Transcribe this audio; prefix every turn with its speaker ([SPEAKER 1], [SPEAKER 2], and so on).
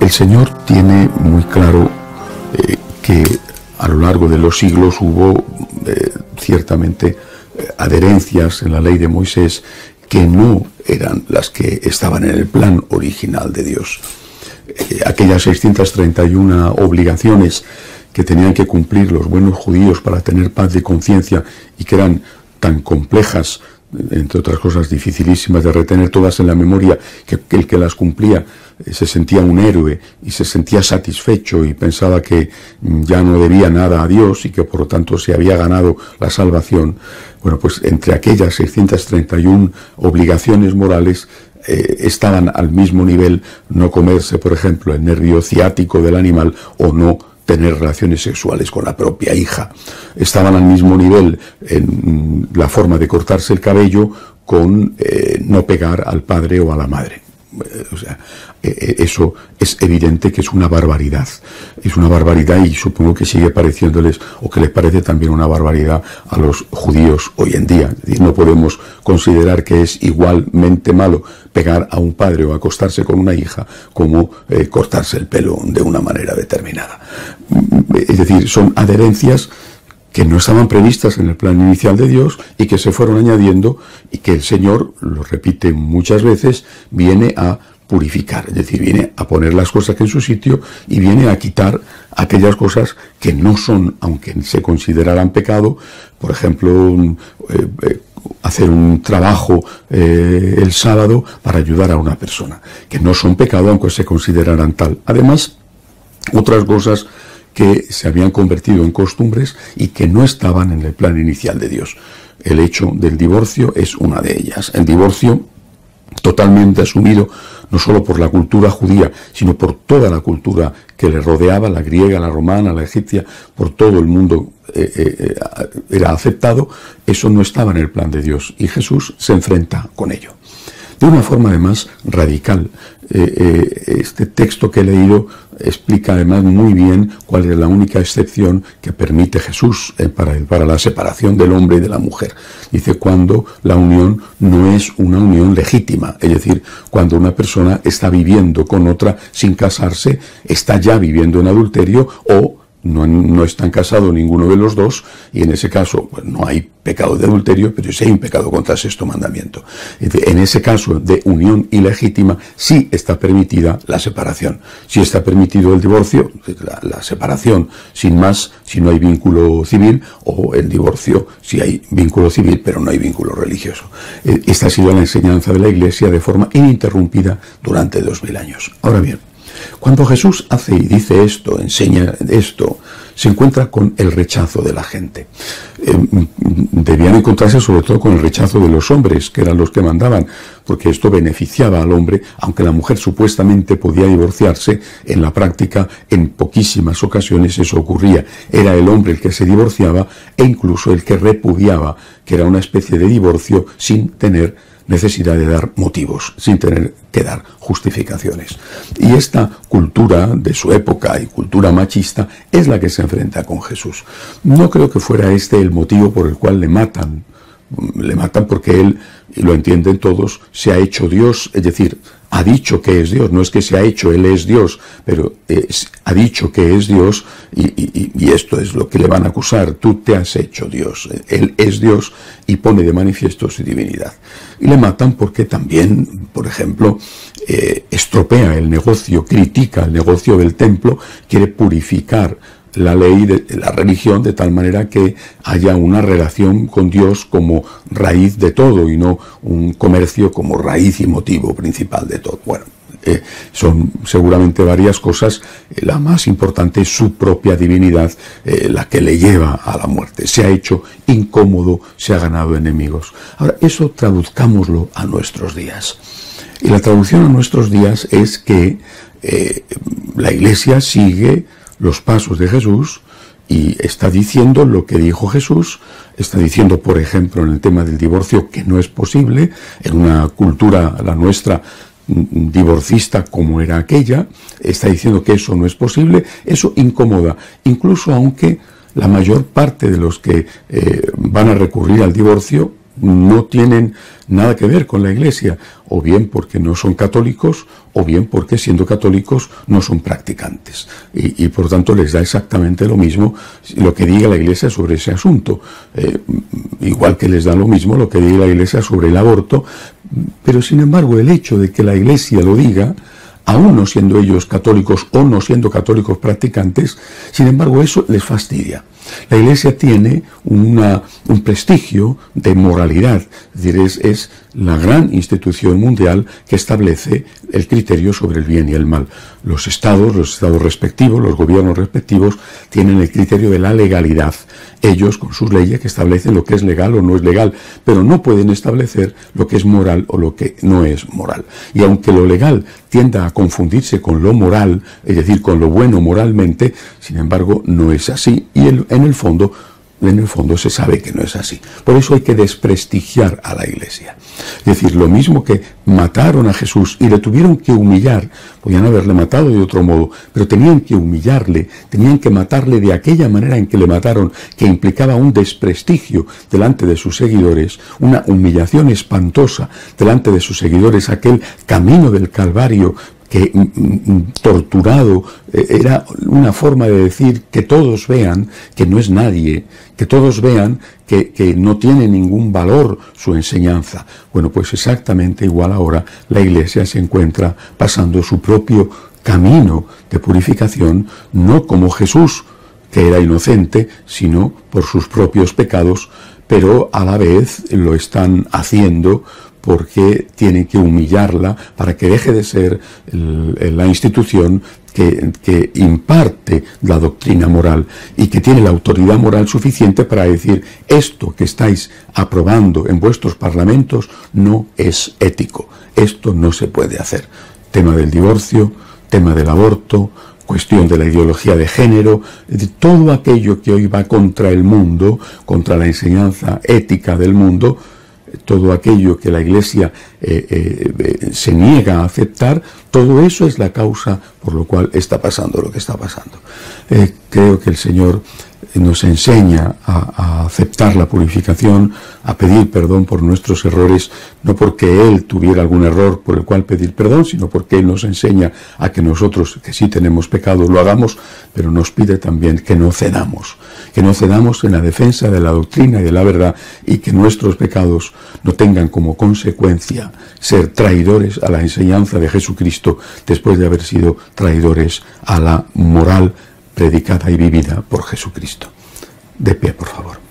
[SPEAKER 1] El Señor tiene muy claro que a lo largo de los siglos hubo ciertamente adherencias en la ley de Moisés que no eran las que estaban en el plan original de Dios. Aquellas 631 obligaciones que tenían que cumplir los buenos judíos para tener paz de conciencia y que eran tan complejas, entre otras cosas dificilísimas de retener todas en la memoria, que el que las cumplía se sentía un héroe y se sentía satisfecho y pensaba que ya no debía nada a Dios y que por lo tanto se había ganado la salvación. Bueno, pues entre aquellas 631 obligaciones morales estaban al mismo nivel no comerse, por ejemplo, el nervio ciático del animal o no tener relaciones sexuales con la propia hija. Estaban al mismo nivel en la forma de cortarse el cabello con no pegar al padre o a la madre. O sea, eso es evidente que es una barbaridad. Es una barbaridad y supongo que sigue pareciéndoles, o que les parece también una barbaridad a los judíos hoy en día. Es decir, no podemos considerar que es igualmente malo pegar a un padre o acostarse con una hija como cortarse el pelo de una manera determinada. Es decir, son adherencias que no estaban previstas en el plan inicial de Dios y que se fueron añadiendo y que el Señor, lo repite muchas veces, viene a purificar, es decir, viene a poner las cosas en su sitio y viene a quitar aquellas cosas que no son, aunque se consideraran pecado, por ejemplo, hacer un trabajo el sábado para ayudar a una persona, que no son pecado aunque se consideraran tal. Además, otras cosas que se habían convertido en costumbres y que no estaban en el plan inicial de Dios. El hecho del divorcio es una de ellas. El divorcio totalmente asumido no solo por la cultura judía, sino por toda la cultura que le rodeaba, la griega, la romana, la egipcia, por todo el mundo era aceptado. Eso no estaba en el plan de Dios y Jesús se enfrenta con ello. De una forma además radical. Este texto que he leído explica además muy bien cuál es la única excepción que permite Jesús para la separación del hombre y de la mujer. Dice cuando la unión no es una unión legítima, es decir, cuando una persona está viviendo con otra sin casarse, está ya viviendo en adulterio o no están casados ninguno de los dos, y en ese caso pues, no hay pecado de adulterio, pero sí hay un pecado contra el sexto mandamiento. En ese caso de unión ilegítima sí está permitida la separación, sí está permitido el divorcio, la separación sin más, si no hay vínculo civil, o el divorcio si hay vínculo civil pero no hay vínculo religioso. Esta ha sido la enseñanza de la Iglesia de forma ininterrumpida durante 2000 años. Ahora bien, cuando Jesús hace y dice esto, enseña esto, se encuentra con el rechazo de la gente. Debían encontrarse sobre todo con el rechazo de los hombres, que eran los que mandaban, porque esto beneficiaba al hombre, aunque la mujer supuestamente podía divorciarse, en la práctica, en poquísimas ocasiones eso ocurría. Era el hombre el que se divorciaba e incluso el que repudiaba, que era una especie de divorcio sin tener necesidad de dar motivos, sin tener que dar justificaciones. Y esta cultura de su época y cultura machista es la que se enfrenta con Jesús. No creo que fuera este el motivo por el cual le matan. Le matan porque él, y lo entienden todos, se ha hecho Dios, es decir, ha dicho que es Dios, no es que se ha hecho, él es Dios, pero ha dicho que es Dios y esto es lo que le van a acusar, tú te has hecho Dios, él es Dios y pone de manifiesto su divinidad. Y le matan porque también, por ejemplo, estropea el negocio, critica el negocio del templo, quiere purificar la ley de la religión de tal manera que haya una relación con Dios como raíz de todo y no un comercio como raíz y motivo principal de todo. Bueno, son seguramente varias cosas. La más importante es su propia divinidad, la que le lleva a la muerte. Se ha hecho incómodo, se ha ganado enemigos. Ahora, eso traduzcámoslo a nuestros días. Y la traducción a nuestros días es que la Iglesia sigue los pasos de Jesús y está diciendo lo que dijo Jesús, está diciendo, por ejemplo, en el tema del divorcio, que no es posible, en una cultura, la nuestra, divorcista como era aquella, está diciendo que eso no es posible, eso incomoda, incluso aunque la mayor parte de los que van a recurrir al divorcio no tienen nada que ver con la Iglesia, o bien porque no son católicos, o bien porque siendo católicos no son practicantes. Y por tanto les da exactamente lo mismo lo que diga la Iglesia sobre ese asunto. Igual que les da lo mismo lo que diga la Iglesia sobre el aborto, pero sin embargo el hecho de que la Iglesia lo diga, aún no siendo ellos católicos o no siendo católicos practicantes, sin embargo eso les fastidia. La Iglesia tiene un prestigio de moralidad, es decir, es la gran institución mundial que establece el criterio sobre el bien y el mal. Los estados respectivos, los gobiernos respectivos, tienen el criterio de la legalidad. Ellos, con sus leyes, que establecen lo que es legal o no es legal, pero no pueden establecer lo que es moral o lo que no es moral. Y aunque lo legal tienda a confundirse con lo moral, es decir, con lo bueno moralmente, sin embargo, no es así. Y en el fondo se sabe que no es así. Por eso hay que desprestigiar a la Iglesia. Es decir, lo mismo que mataron a Jesús y le tuvieron que humillar, podían haberle matado de otro modo, pero tenían que humillarle, tenían que matarle de aquella manera en que le mataron, que implicaba un desprestigio delante de sus seguidores, una humillación espantosa delante de sus seguidores, aquel camino del Calvario que torturado era una forma de decir que todos vean que no es nadie, que todos vean que no tiene ningún valor su enseñanza. Bueno, pues exactamente igual ahora la Iglesia se encuentra pasando su propio camino de purificación, no como Jesús, que era inocente, sino por sus propios pecados, pero a la vez lo están haciendo porque tienen que humillarla para que deje de ser la institución que imparte la doctrina moral y que tiene la autoridad moral suficiente para decir esto que estáis aprobando en vuestros parlamentos no es ético, esto no se puede hacer. Tema del divorcio, tema del aborto, cuestión de la ideología de género, de todo aquello que hoy va contra el mundo, contra la enseñanza ética del mundo, todo aquello que la Iglesia se niega a aceptar, todo eso es la causa por lo cual está pasando lo que está pasando. Creo que el Señor nos enseña a aceptar la purificación, a pedir perdón por nuestros errores, no porque Él tuviera algún error por el cual pedir perdón, sino porque Él nos enseña a que nosotros, que sí tenemos pecados, lo hagamos, pero nos pide también que no cedamos en la defensa de la doctrina y de la verdad, y que nuestros pecados no tengan como consecuencia ser traidores a la enseñanza de Jesucristo después de haber sido traidores a la moral predicada y vivida por Jesucristo. De pie, por favor.